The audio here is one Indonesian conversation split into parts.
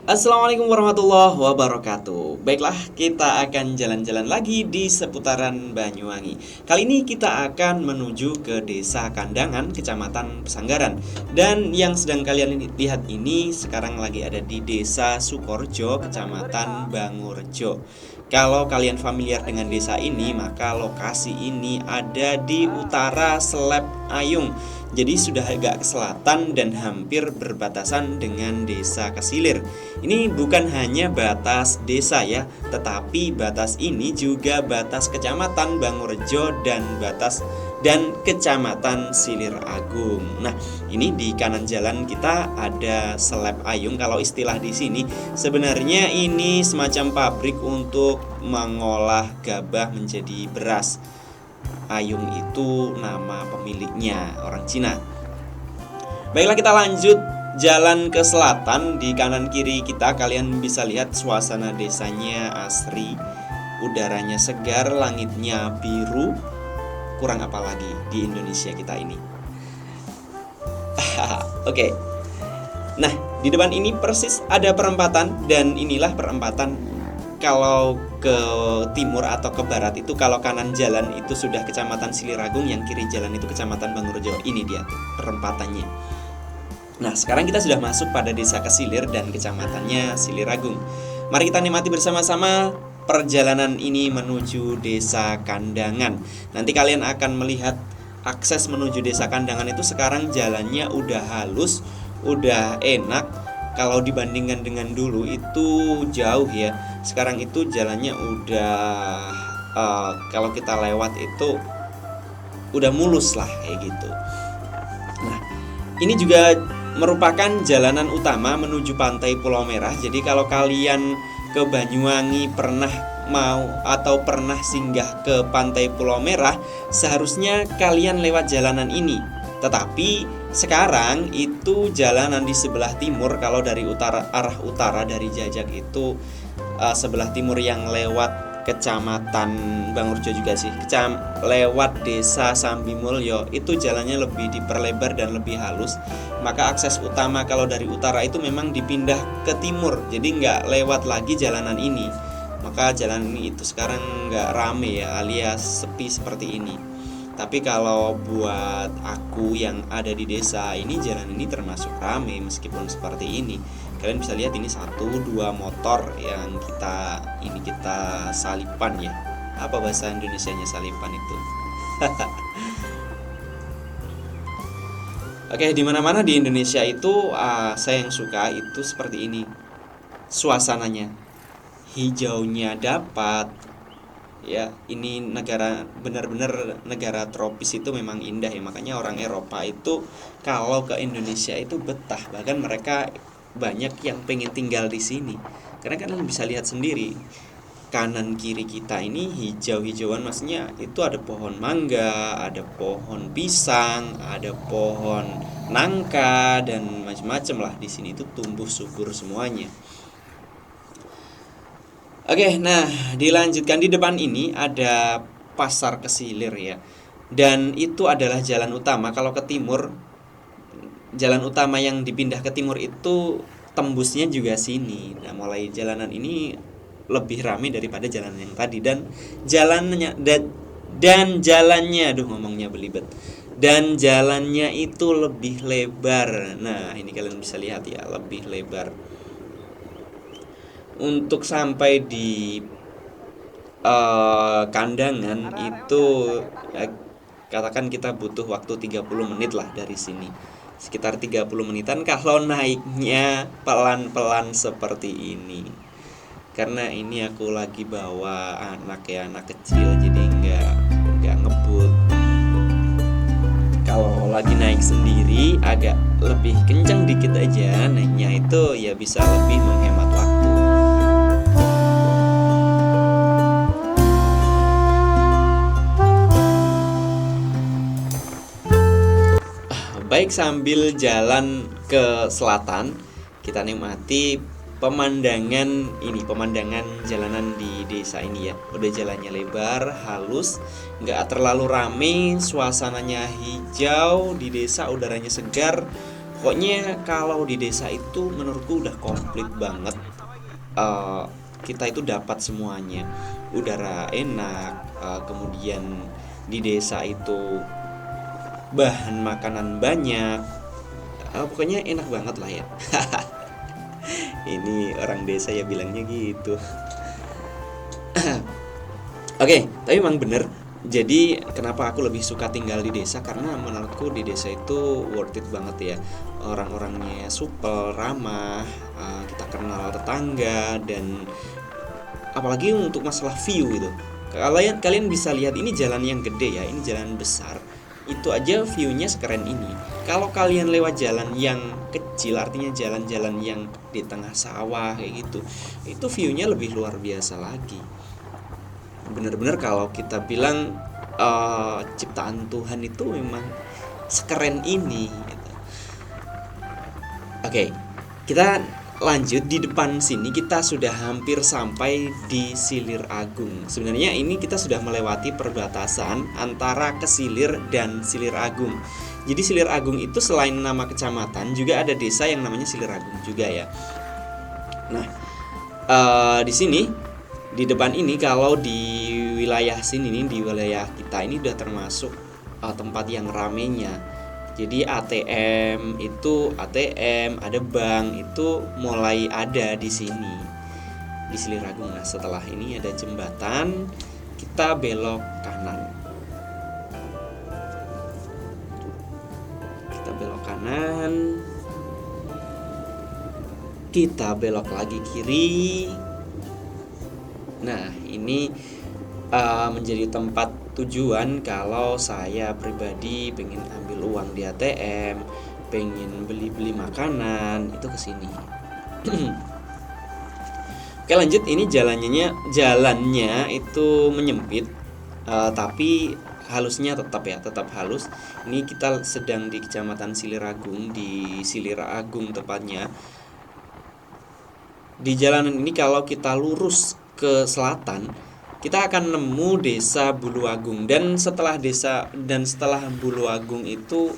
Assalamualaikum warahmatullahi wabarakatuh. Baiklah, kita akan jalan-jalan lagi di seputaran Banyuwangi. Kali ini kita akan menuju ke Desa Kandangan, Kecamatan Pesanggaran. Dan yang sedang kalian lihat ini sekarang lagi ada di Desa Sukorjo, Kecamatan Bangurjo. Kalau kalian familiar dengan desa ini, maka lokasi ini ada di utara Selep Ayung. Jadi sudah agak ke selatan dan hampir berbatasan dengan Desa Kesilir. Ini bukan hanya batas desa ya, tetapi batas ini juga batas Kecamatan Bangurjo dan Kecamatan Silir Agung. Nah, ini di kanan jalan kita ada Selep Ayung. Kalau istilah di sini sebenarnya ini semacam pabrik untuk mengolah gabah menjadi beras. Ayung itu nama pemiliknya, orang Cina. Baiklah, kita lanjut jalan ke selatan. Di kanan kiri kita kalian bisa lihat suasana desanya asri, udaranya segar, langitnya biru. Kurang apa lagi di Indonesia kita ini. Oke. Nah, di depan ini persis ada perempatan, dan inilah perempatan. Kalau ke timur atau ke barat itu, kalau kanan jalan itu sudah Kecamatan Silir Agung, yang kiri jalan itu Kecamatan Bangurjo. Ini dia perempatannya. Nah, sekarang kita sudah masuk pada Desa Kesilir dan kecamatannya Silir Agung. Mari kita nikmati bersama-sama perjalanan ini menuju Desa Kandangan. Nanti kalian akan melihat akses menuju Desa Kandangan itu sekarang jalannya udah halus, udah enak. Kalau dibandingkan dengan dulu itu jauh ya. Sekarang itu jalannya udah kalau kita lewat itu udah mulus lah kayak gitu. Nah, ini juga merupakan jalanan utama menuju pantai Pulau Merah. Jadi kalau kalian ke Banyuwangi pernah mau atau pernah singgah ke pantai Pulau Merah, seharusnya kalian lewat jalanan ini. Tetapi sekarang itu jalanan di sebelah timur. Kalau dari arah utara dari Jajak itu sebelah timur yang lewat Kecamatan Bangurjo juga sih, lewat Desa Sambimulyo, itu jalannya lebih diperlebar dan lebih halus. Maka akses utama kalau dari utara itu memang dipindah ke timur, jadi nggak lewat lagi jalanan ini. Maka jalan ini itu sekarang nggak rame ya, alias sepi seperti ini. Tapi kalau buat aku yang ada di desa ini, jalan ini termasuk rame meskipun seperti ini. Kalian bisa lihat ini 1-2 motor yang kita salipan ya. Apa bahasa Indonesianya salipan itu? Oke, di mana-mana di Indonesia itu saya yang suka itu seperti ini. Suasananya, hijaunya dapat. Ya, ini benar-benar negara tropis itu memang indah ya. Makanya orang Eropa itu kalau ke Indonesia itu betah. Bahkan mereka banyak yang pengen tinggal di sini. Karena kalian bisa lihat sendiri, kanan kiri kita ini hijau-hijauan, maksudnya itu ada pohon mangga, ada pohon pisang, ada pohon nangka dan macam-macam lah di sini itu tumbuh subur semuanya. Oke, nah dilanjutkan, di depan ini ada Pasar Kesilir ya. Dan itu adalah jalan utama. Kalau ke timur, jalan utama yang dipindah ke timur itu tembusnya juga sini. Nah, mulai jalanan ini lebih ramai daripada jalan yang tadi, dan jalannya aduh ngomongnya belibet. Dan jalannya itu lebih lebar. Nah, ini kalian bisa lihat ya, lebih lebar. Untuk sampai di Kandangan itu katakan kita butuh waktu 30 menit lah dari sini. Sekitar 30 menitan kalau naiknya pelan-pelan seperti ini. Karena ini aku lagi bawa anak kecil, jadi nggak ngebut. Kalau lagi naik sendiri agak lebih kencang dikit aja naiknya, itu ya bisa lebih menghemat waktu. Baik, sambil jalan ke selatan kita nikmati pemandangan jalanan di desa ini ya. Udah jalannya lebar, halus, nggak terlalu rame, suasananya hijau, di desa udaranya segar. Pokoknya kalau di desa itu menurutku udah komplit banget. Eh, kita itu dapat semuanya, udara enak, kemudian di desa itu bahan makanan banyak. Pokoknya enak banget lah ya. Ini orang desa ya bilangnya gitu. Oke, tapi memang bener. Jadi kenapa aku lebih suka tinggal di desa, karena menurutku di desa itu worth it banget ya. Orang-orangnya supel, ramah, kita kenal tetangga, dan apalagi untuk masalah view gitu. Kalian bisa lihat ini jalan yang gede ya, ini jalan besar. Itu aja view-nya sekeren ini. Kalau kalian lewat jalan yang kecil, artinya jalan-jalan yang di tengah sawah kayak gitu, itu view-nya lebih luar biasa lagi. Bener-bener kalau kita bilang ciptaan Tuhan itu memang sekeren ini gitu. Oke, kita lanjut. Di depan sini kita sudah hampir sampai di Silir Agung. Sebenarnya ini kita sudah melewati perbatasan antara Kesilir dan Silir Agung. Jadi Silir Agung itu selain nama kecamatan juga ada desa yang namanya Silir Agung juga ya. Nah, di sini di depan ini, kalau di wilayah sini nih, di wilayah kita ini udah termasuk tempat yang ramenya. Jadi ATM, ada bank itu mulai ada di sini di Silir Agung. Nah, setelah ini ada jembatan, kita belok kanan. Kita belok lagi kiri. Nah, ini menjadi tempat tujuan kalau saya pribadi pengen ambil uang di ATM, pengen beli-beli makanan, itu kesini. Oke, lanjut. Ini jalannya itu menyempit, tapi halusnya tetap halus. Ini kita sedang di Kecamatan Silir Agung, di Silir Agung tepatnya. Di jalanan ini kalau kita lurus ke selatan, kita akan nemu desa Buluagung, dan setelah Buluagung itu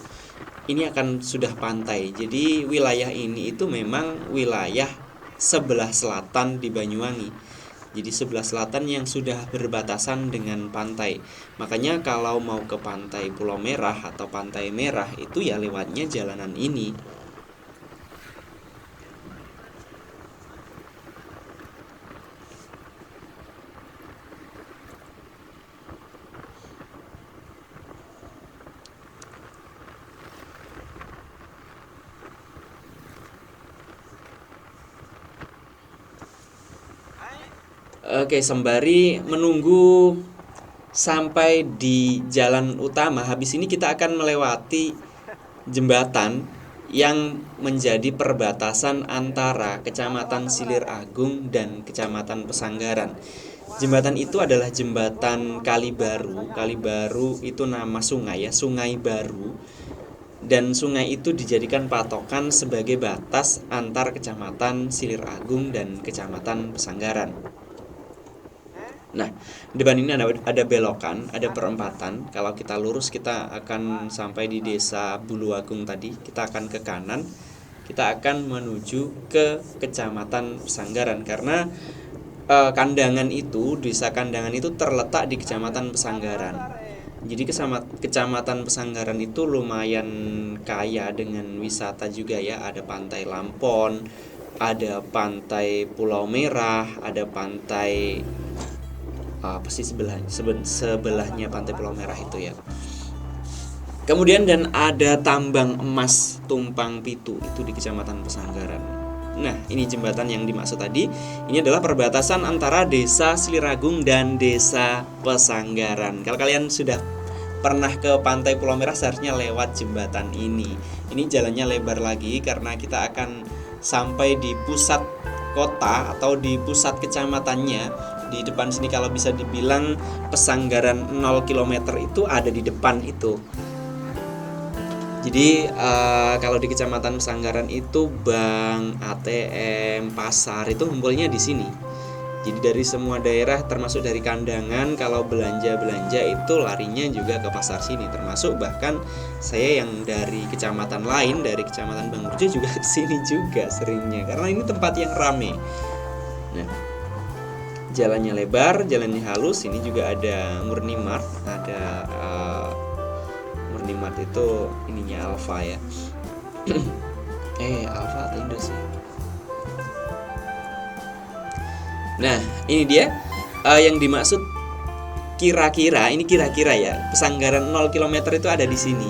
ini akan sudah pantai. Jadi wilayah ini itu memang wilayah sebelah selatan di Banyuwangi. Jadi sebelah selatan yang sudah berbatasan dengan pantai. Makanya kalau mau ke pantai Pulau Merah atau Pantai Merah itu ya lewatnya jalanan ini. Oke, sembari menunggu sampai di jalan utama, habis ini kita akan melewati jembatan yang menjadi perbatasan antara Kecamatan Silir Agung dan Kecamatan Pesanggaran. Jembatan itu adalah jembatan Kali Baru. Kali Baru itu nama sungai ya, Sungai Baru. Dan sungai itu dijadikan patokan sebagai batas antar Kecamatan Silir Agung dan Kecamatan Pesanggaran. Nah, di depan ini ada belokan, ada perempatan. Kalau kita lurus kita akan sampai di desa Buluagung tadi. Kita akan ke kanan, kita akan menuju ke Kecamatan Pesanggaran. Karena desa Kandangan itu terletak di Kecamatan Pesanggaran. Jadi Kecamatan Pesanggaran itu lumayan kaya dengan wisata juga ya. Ada Pantai Lampon, ada Pantai Pulau Merah, ada pantai sebelahnya Pantai Pulau Merah itu ya. Kemudian dan ada tambang emas Tumpang Pitu itu di Kecamatan Pesanggaran. Nah, ini jembatan yang dimaksud tadi. Ini adalah perbatasan antara desa Silir Agung dan desa Pesanggaran. Kalau kalian sudah pernah ke Pantai Pulau Merah seharusnya lewat jembatan ini. Ini jalannya lebar lagi karena kita akan sampai di pusat kota atau di pusat kecamatannya. Di depan sini kalau bisa dibilang Pesanggaran 0 km itu ada di depan itu. Jadi kalau di Kecamatan Pesanggaran itu bank, ATM, pasar itu kumpulnya di sini. Jadi dari semua daerah, termasuk dari Kandangan, kalau belanja-belanja itu larinya juga ke pasar sini. Termasuk bahkan saya yang dari kecamatan lain, dari kecamatan Bangurjo juga ke sini juga seringnya, karena ini tempat yang rame. Nah, jalannya lebar, jalannya halus. Ini juga ada Murni Mart, ada Murni Mart itu ininya Alfa ya. Alfa atau Indo sih. Nah, ini dia yang dimaksud kira-kira ya, pesanggaran 0 km itu ada di sini.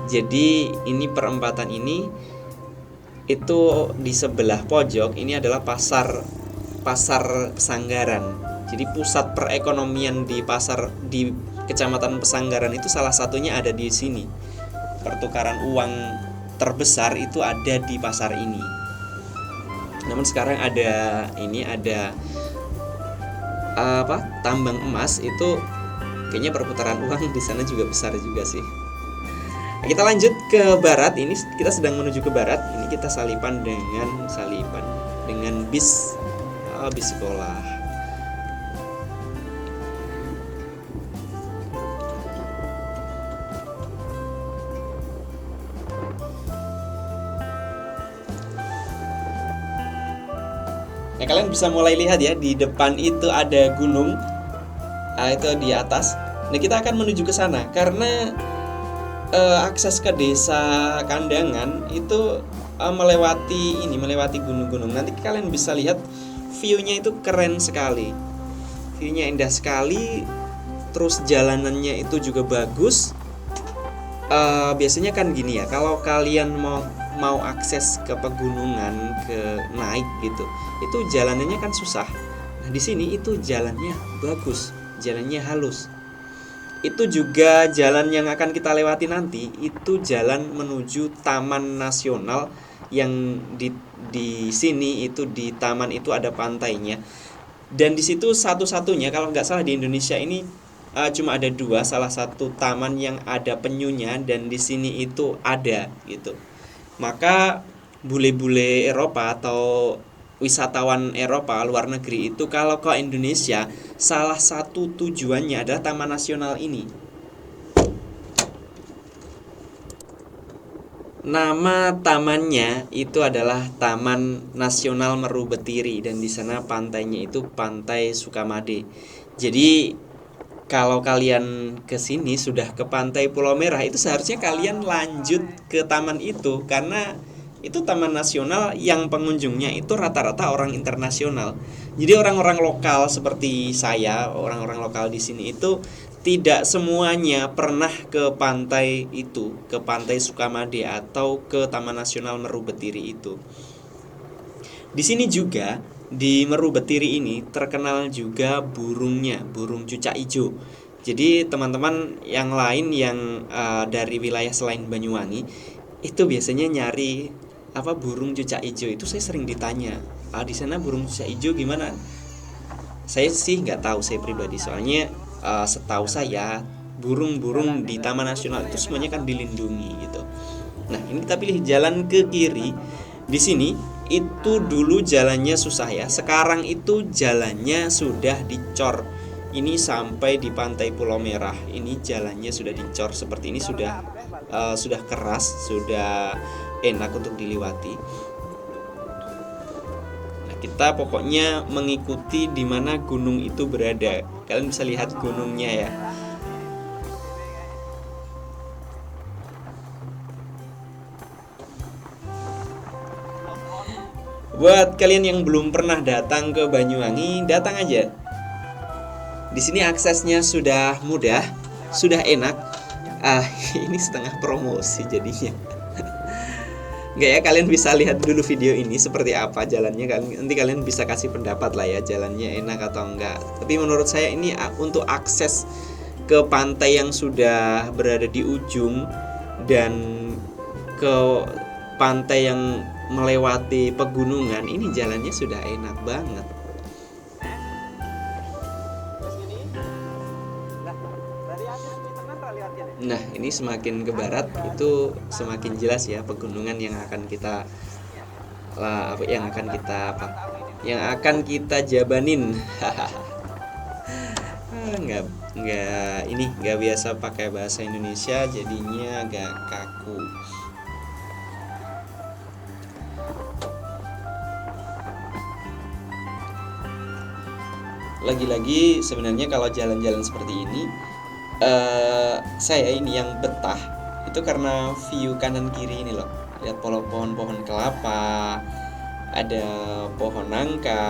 Jadi ini perempatan ini itu di sebelah pojok ini adalah pasar Pesanggaran. Jadi pusat perekonomian di Kecamatan Pesanggaran itu salah satunya ada di sini. Pertukaran uang terbesar itu ada di pasar ini. Namun sekarang ada tambang emas, itu kayaknya perputaran uang di sana juga besar juga sih. Nah, kita lanjut ke barat. Ini kita sedang menuju ke barat. Ini kita salipan dengan bis sekolah. Nah, kalian bisa mulai lihat ya, di depan itu ada gunung, itu di atas. Nah, kita akan menuju ke sana karena akses ke desa Kandangan itu melewati gunung-gunung. Nanti kalian bisa lihat view-nya itu keren sekali, view-nya indah sekali. Terus jalanannya itu juga bagus. Biasanya kan gini ya, kalau kalian mau akses ke pegunungan, naik gitu, itu jalanannya kan susah. Nah, di sini itu jalannya bagus, jalannya halus. Itu juga jalan yang akan kita lewati nanti, itu jalan menuju Taman Nasional yang di sini itu, di taman itu ada pantainya. Dan di situ satu-satunya kalau nggak salah di Indonesia ini cuma ada 2, salah satu taman yang ada penyunya, dan di sini itu ada gitu. Maka bule-bule Eropa atau wisatawan Eropa luar negeri itu kalau ke Indonesia, salah satu tujuannya adalah Taman Nasional ini. Nama tamannya itu adalah Taman Nasional Meru Betiri, dan di sana pantainya itu Pantai Sukamade. Jadi kalau kalian ke sini sudah ke Pantai Pulau Merah, itu seharusnya kalian lanjut ke taman itu, karena itu taman nasional yang pengunjungnya itu rata-rata orang internasional. Jadi orang-orang lokal seperti saya, orang-orang lokal di sini itu tidak semuanya pernah ke pantai itu, ke Pantai Sukamade atau ke Taman Nasional Meru Betiri itu. Di sini juga di Meru Betiri ini terkenal juga burungnya, burung cucak ijo. Jadi teman-teman yang lain yang dari wilayah selain Banyuwangi itu biasanya nyari burung cucak ijo. Itu saya sering ditanya, di sana burung cucak ijo gimana? Saya sih nggak tahu, saya pribadi, soalnya setahu saya burung-burung di Taman Nasional itu semuanya kan dilindungi gitu. Nah, ini kita pilih jalan ke kiri. Di sini itu dulu jalannya susah ya, sekarang itu jalannya sudah dicor. Ini sampai di Pantai Pulau Merah, ini jalannya sudah dicor seperti ini, sudah keras, sudah enak untuk dilewati. Nah, kita pokoknya mengikuti di mana gunung itu berada. Kalian bisa lihat gunungnya ya. Buat kalian yang belum pernah datang ke Banyuwangi, datang aja. Di sini aksesnya sudah mudah, sudah enak. Ini setengah promosi jadinya. Enggak ya, kalian bisa lihat dulu video ini seperti apa jalannya. Nanti kalian bisa kasih pendapat lah ya, jalannya enak atau enggak. Tapi menurut saya ini untuk akses ke pantai yang sudah berada di ujung dan ke pantai yang melewati pegunungan, ini jalannya sudah enak banget. Nah, ini semakin ke barat itu semakin jelas ya pegunungan yang akan kita yang akan kita jabanin. Nggak biasa pakai bahasa Indonesia, jadinya agak kaku. Lagi-lagi sebenarnya kalau jalan-jalan seperti ini, saya ini yang betah itu karena view kanan kiri ini loh. Lihat pohon-pohon kelapa, ada pohon nangka,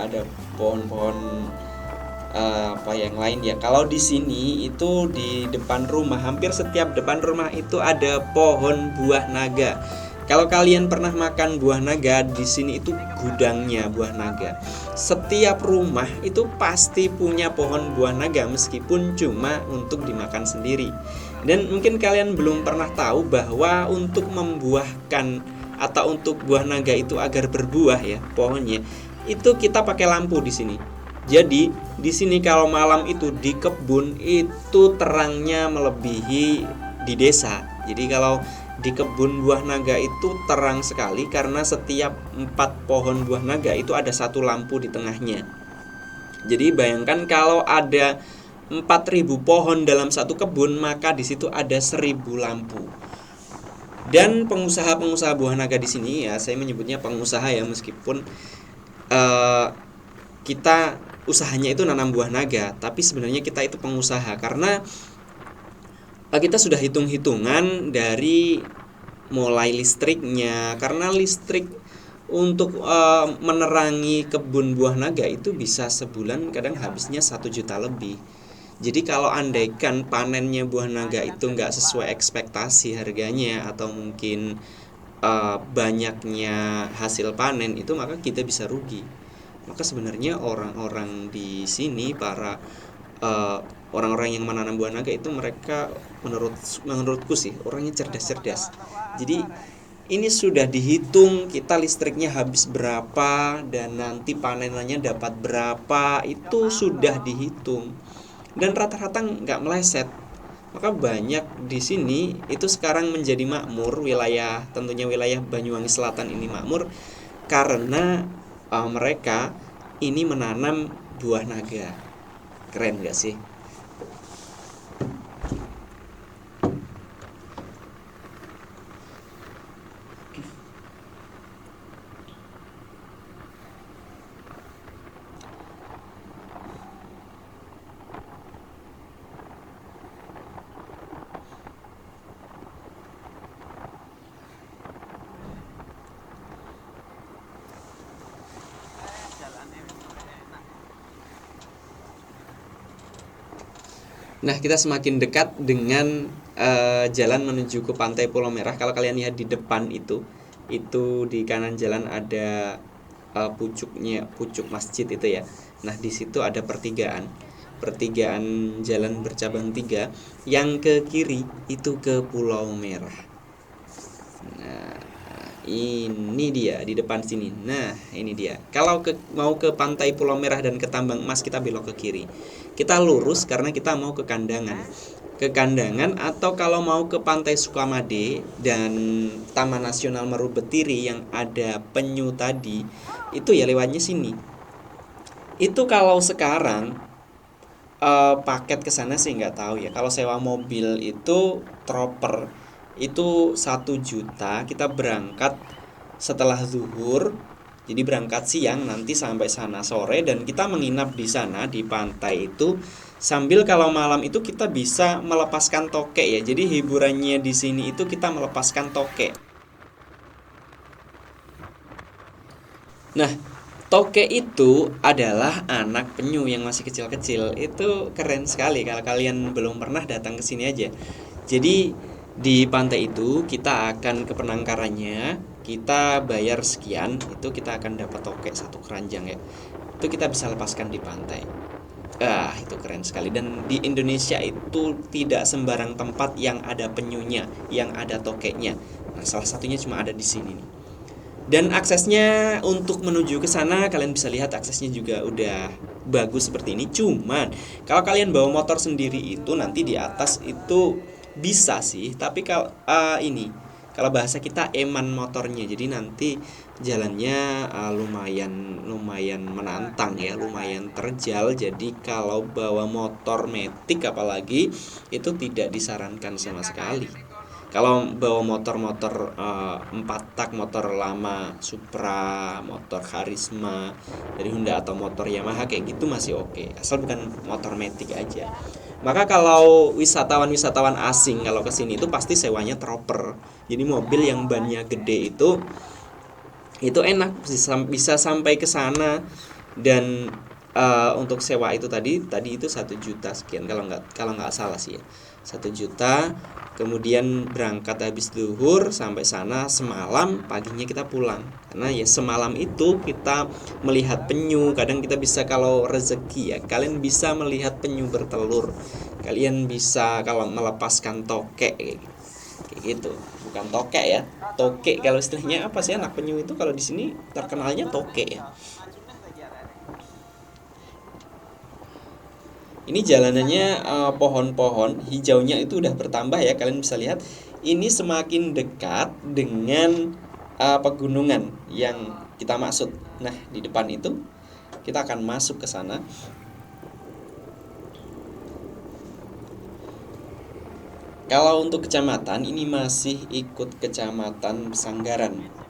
ada pohon-pohon apa yang lain ya. Kalau di sini itu di depan rumah, hampir setiap depan rumah itu ada pohon buah naga. Kalau kalian pernah makan buah naga, di sini itu gudangnya buah naga. Setiap rumah itu pasti punya pohon buah naga meskipun cuma untuk dimakan sendiri. Dan mungkin kalian belum pernah tahu bahwa untuk membuahkan atau untuk buah naga itu agar berbuah ya pohonnya, itu kita pakai lampu di sini. Jadi di sini kalau malam itu di kebun itu terangnya melebihi di desa. Jadi kalau di kebun buah naga itu terang sekali karena setiap 4 pohon buah naga itu ada satu lampu di tengahnya. Jadi bayangkan kalau ada 4.000 pohon dalam satu kebun, maka di situ ada 1.000 lampu. Dan pengusaha-pengusaha buah naga di sini ya, saya menyebutnya pengusaha ya, meskipun kita usahanya itu nanam buah naga, tapi sebenarnya kita itu pengusaha karena kita sudah hitung-hitungan dari mulai listriknya, karena listrik untuk menerangi kebun buah naga itu bisa sebulan kadang habisnya 1 juta lebih. Jadi kalau andaikan panennya buah naga itu nggak sesuai ekspektasi harganya, atau mungkin banyaknya hasil panen itu, maka kita bisa rugi. Maka sebenarnya orang-orang di sini, para orang-orang yang menanam buah naga itu, mereka menurutku sih orangnya cerdas-cerdas. Jadi ini sudah dihitung, kita listriknya habis berapa dan nanti panenannya dapat berapa, itu sudah dihitung dan rata-rata nggak meleset. Maka banyak di sini itu sekarang menjadi makmur, wilayah tentunya wilayah Banyuwangi Selatan ini makmur karena mereka ini menanam buah naga. Keren gak sih? Nah, kita semakin dekat dengan jalan menuju ke Pantai Pulau Merah. Kalau kalian lihat di depan itu di kanan jalan ada pucuk masjid itu ya. Nah, di situ ada pertigaan jalan bercabang 3. Yang ke kiri itu ke Pulau Merah. Nah, ini dia di depan sini. Nah, ini dia. Kalau mau ke Pantai Pulau Merah dan ke Tambang Emas, kita belok ke kiri. Kita lurus karena kita mau ke Kandangan. Ke Kandangan, atau kalau mau ke Pantai Sukamade dan Taman Nasional Meru Betiri yang ada penyu tadi, itu ya lewatnya sini. Itu kalau sekarang paket ke sana sih nggak tahu ya. Kalau sewa mobil itu troper itu 1 juta, kita berangkat setelah zuhur, jadi berangkat siang nanti sampai sana sore, dan kita menginap di sana di pantai itu sambil kalau malam itu kita bisa melepaskan tokek ya. Jadi hiburannya di sini itu kita melepaskan tokek. Nah, tokek itu adalah anak penyu yang masih kecil-kecil. Itu keren sekali kalau kalian belum pernah datang ke sini aja. Jadi di pantai itu kita akan ke penangkarannya, kita bayar sekian, itu kita akan dapat tokek 1 keranjang ya. Itu kita bisa lepaskan di pantai. Itu keren sekali. Dan di Indonesia itu tidak sembarang tempat yang ada penyunya, yang ada tokeknya. Nah, salah satunya cuma ada di sini nih. Dan aksesnya untuk menuju ke sana, kalian bisa lihat aksesnya juga udah bagus seperti ini. Cuman kalau kalian bawa motor sendiri itu nanti di atas itu bisa sih, tapi kalau bahasa kita eman motornya. Jadi nanti jalannya lumayan lumayan menantang ya, lumayan terjal. Jadi kalau bawa motor metik apalagi itu tidak disarankan sama sekali. Kalau bawa motor-motor 4 tak, motor lama Supra, motor Karisma dari Honda atau motor Yamaha kayak gitu masih oke, asal bukan motor metik aja. Maka kalau wisatawan-wisatawan asing kalau kesini itu pasti sewanya troper. Jadi mobil yang bannya gede itu enak, bisa sampai ke sana. Dan untuk sewa itu tadi itu 1 juta sekian, kalau nggak salah sih ya, 1 juta. Kemudian berangkat habis duhur sampai sana semalam, paginya kita pulang. Karena ya semalam itu kita melihat penyu. Kadang kita bisa, kalau rezeki ya, kalian bisa melihat penyu bertelur. Kalian bisa kalau melepaskan tokek kayak gitu. Bukan tokek ya, toke kalau istilahnya apa sih, anak penyu itu kalau di sini terkenalnya toke ya. Ini jalanannya pohon-pohon hijaunya itu udah bertambah ya, kalian bisa lihat. Ini semakin dekat dengan pegunungan yang kita maksud. Nah, di depan itu kita akan masuk ke sana. Kalau untuk kecamatan ini masih ikut kecamatan Sanggaran.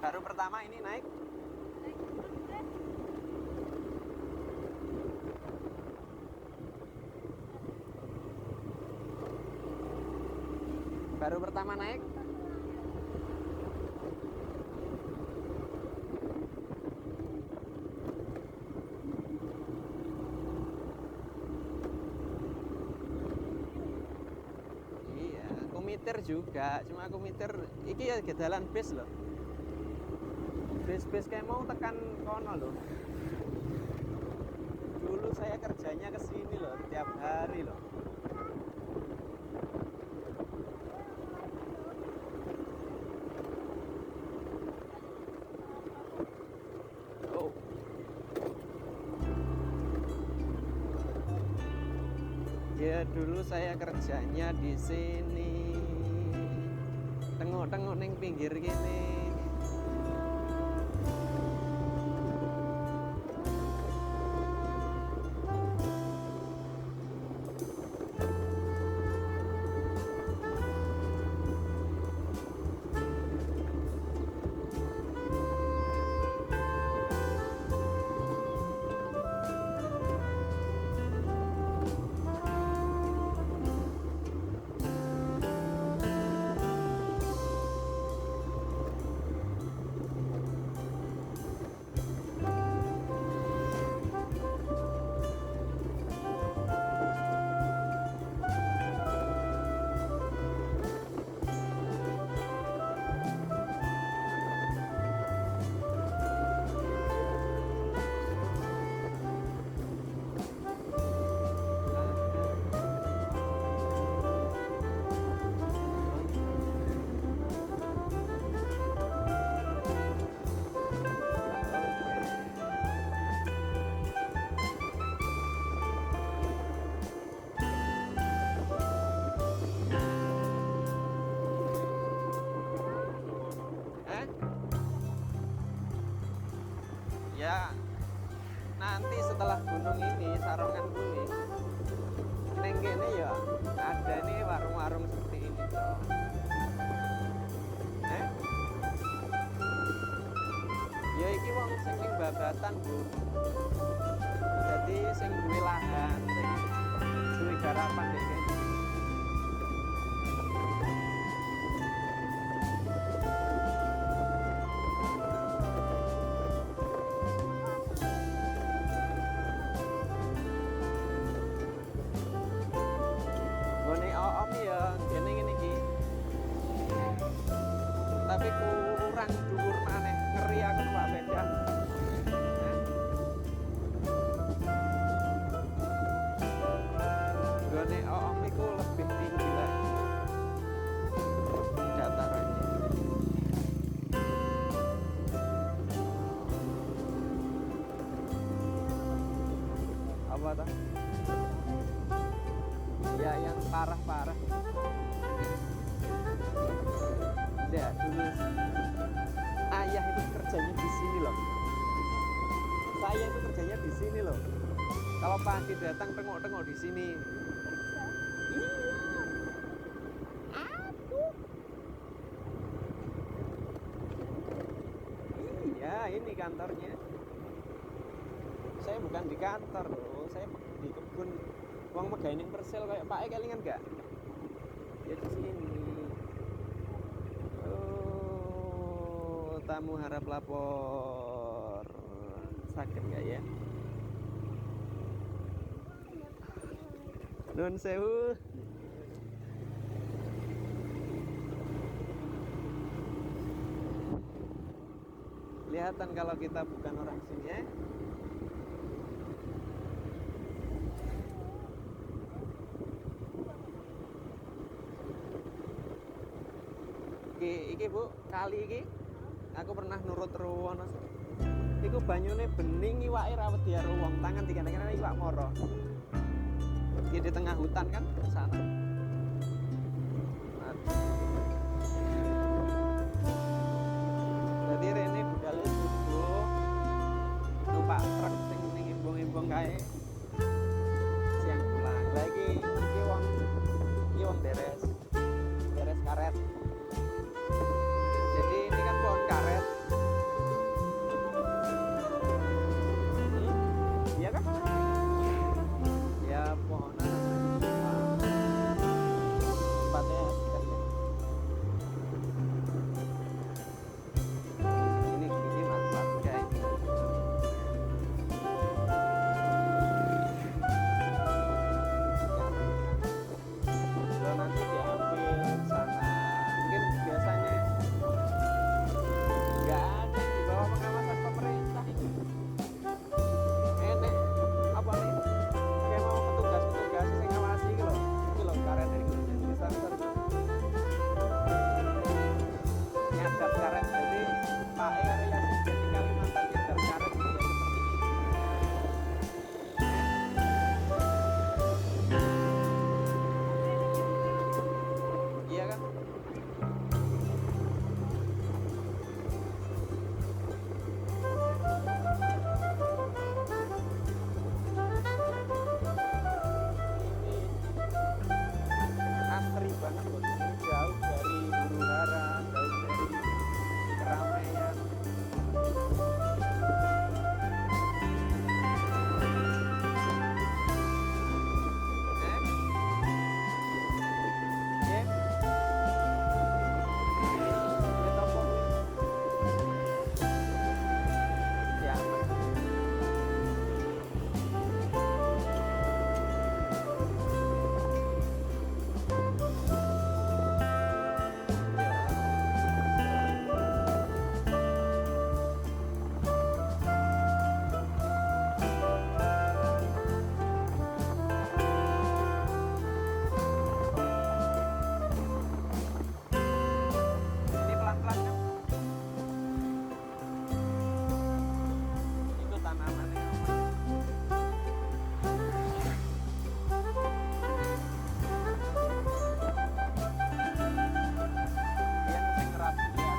Baru pertama ini naik. Baru pertama naik. Iya, komiter juga, cuma komiter iki ya jalan bis loh. Bis kayak mau tekan kono loh. Dulu saya kerjanya ke sini loh tiap hari loh. Oh. Ya dulu saya kerjanya di sini. Tengok-tengok neng pinggir gini. jabatan, Bu. Jadi sing duwe lahan, sing duwe garapan dek kene. Gone om ya kene ngene iki. Tapi kurang dhuwur maneh, ngeri aku Pak Bedan. Gone om iku lebih tinggi lah datarannya. Apa tuh? Ya yang parah-parah. Ya dulu ayah itu kerjanya di sini loh. Saya itu kerjanya di sini loh. Kalau pagi datang tengok-tengok di sini. Iya, ini kantornya. Saya bukan di kantor loh, saya di kebun. Uang megaining persel kayak Pak kelingan gak? Ya di sini. Oh, tamu harap lapor. Sakit gak ya? Nun sewu. Kelihatan kalau kita bukan orang sini ya. Iki Bu, kali iki aku pernah nurut ruwono. Iku banyune bening iwake ra wedi karo wong, tangan dikene-kene iwak moro. Iki di tengah hutan kan sana. Jadi rene budale subuh numpak truk sing ning imbung-imbung kae siang pulang. Lagi iki wong beres karet. Jadi ini kan pohon karet. Iya kan? Ya pohonan tempatnya ini manfaat guys. Kalau nanti diambil sana, mungkin biasanya nggak ada yang di bawah pengawasan pemerintah ini. Enek apa nih? Kayak mau petugas yang ngawasi gitu loh karet ini besar-besar. Nyadap karet, jadi Pak area di Kalimantan nyadap karet itu ya seperti ini. Iya kan? Asri banget loh, ini jauh dari huru-hara, jauh dari keramaian. Ya, ini tombol siapa? Ini pelan-pelan kan? Itu tanamannya. Yang sing ngerap ya.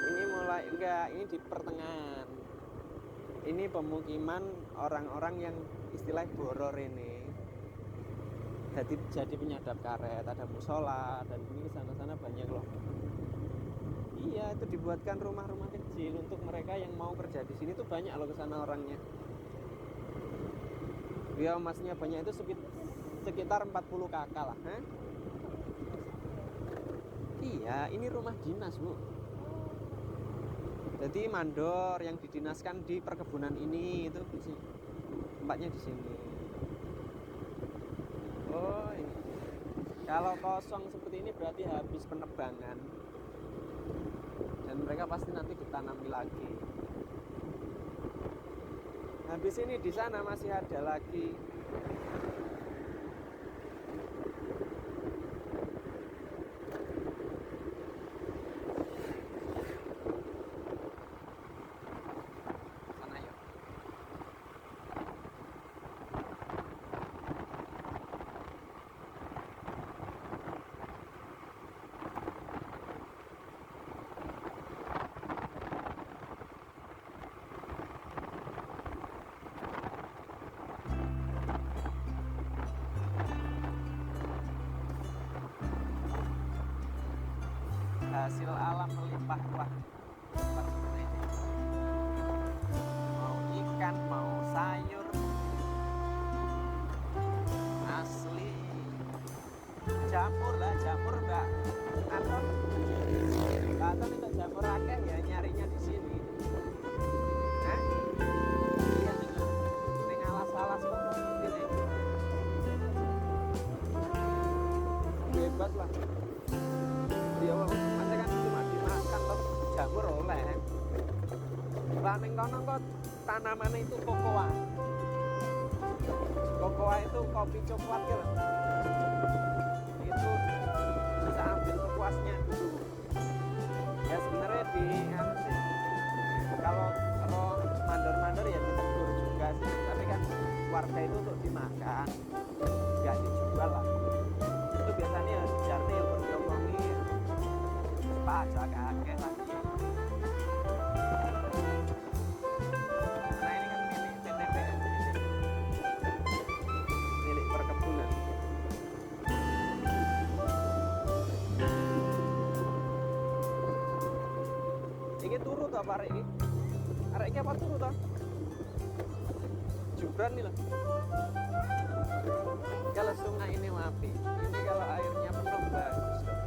Ini mulai enggak, ini di pertengahan. Ini pemukiman orang-orang yang istilahnya boror ini. jadi penyadap karet, ada musola, dan ini sana banyak loh. Iya, itu dibuatkan rumah-rumah kecil untuk mereka yang mau kerja di sini tuh banyak loh kesana orangnya. Ya masnya banyak itu sekitar 40 kakak lah. Iya, ini rumah dinas Bu. Jadi mandor yang didinaskan di perkebunan ini itu tempatnya di sini. Oh ini. Kalau kosong seperti ini berarti habis penebangan. Dan mereka pasti nanti ditanami lagi. Habis ini di sana masih ada lagi. Sana yuk. Hasil alam melimpah ruah. Seperti ini. Mau ikan, mau sayur, asli. Jamur lah, jamur Mbak Anton. Mbak Anton itu jamur akeh ya nyarinya di sini. Iya ning alas-alas kok gini. Bebas lah. Ya masa kan cuma dimakan toh jamur oleh. Lah ning kono kok tanamannya itu kokoa. Kokoa itu kopi coklat ya. Itu bisa ambil sepuasnya dulu. Ya sebenarnya kalau mandor-mandor ya ditegur juga sih. Tapi kan warga itu untuk dimakan, nggak dijual lah. Itu biasanya jartil berdiomongi pajak kakek lagi. Nah ini kan milik PTPN ini. Milik perkebunan. Ini turu toh Pak ini? Arek iki apa turu toh? Jubran nih loh. Kalau sungai ini api, ini kalau airnya penuh bagus loh.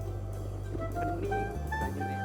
Bening banyune.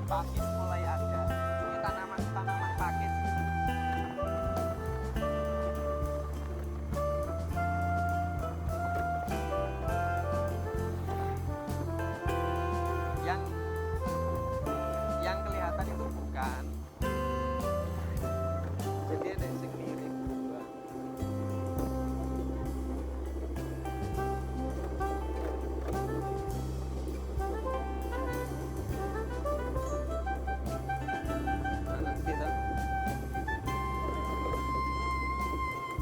Pakis mulai ada. Ini tanaman pakis. Yang kelihatan itu bukan. Jadi ada yang mirip dua.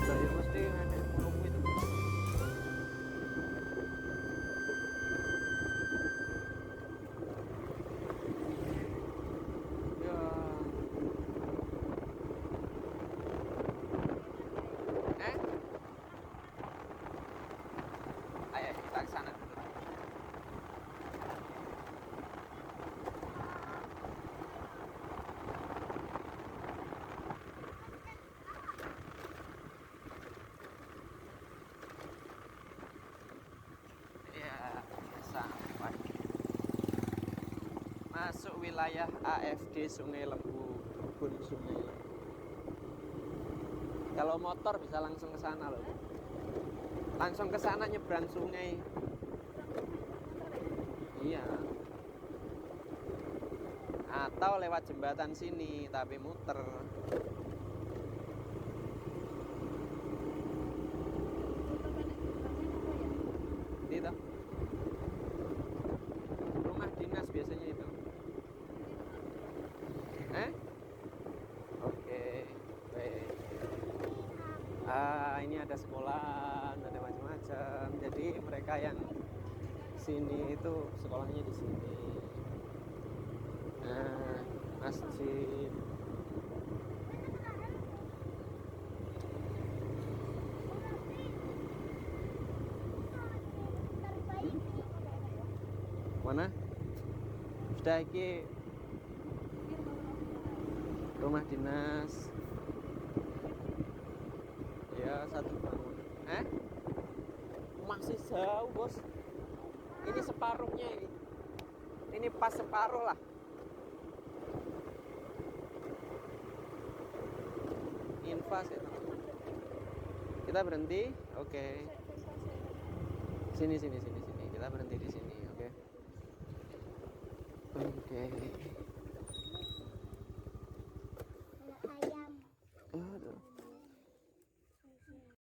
Saya mesti ada burung itu. Ya. Ayo kita ke sana dulu. Ya, sampai masuk wilayah AFD Sungai Lembu, kebun Sungai Lembu. Kalau motor bisa langsung ke sana loh. Langsung ke sana nyebrang sungai. Iya. Atau lewat jembatan sini tapi muter. mereka yang sini itu sekolahnya di sini. Nah, masjid. Mana? Sudah iki rumah dinas. Ya, satu bangunan. Masih jauh, Bos. Ini separuhnya ini. Ini pas separuh lah. Infas ya. Kita berhenti. Oke. Sini. Kita berhenti di sini, oke. Oke.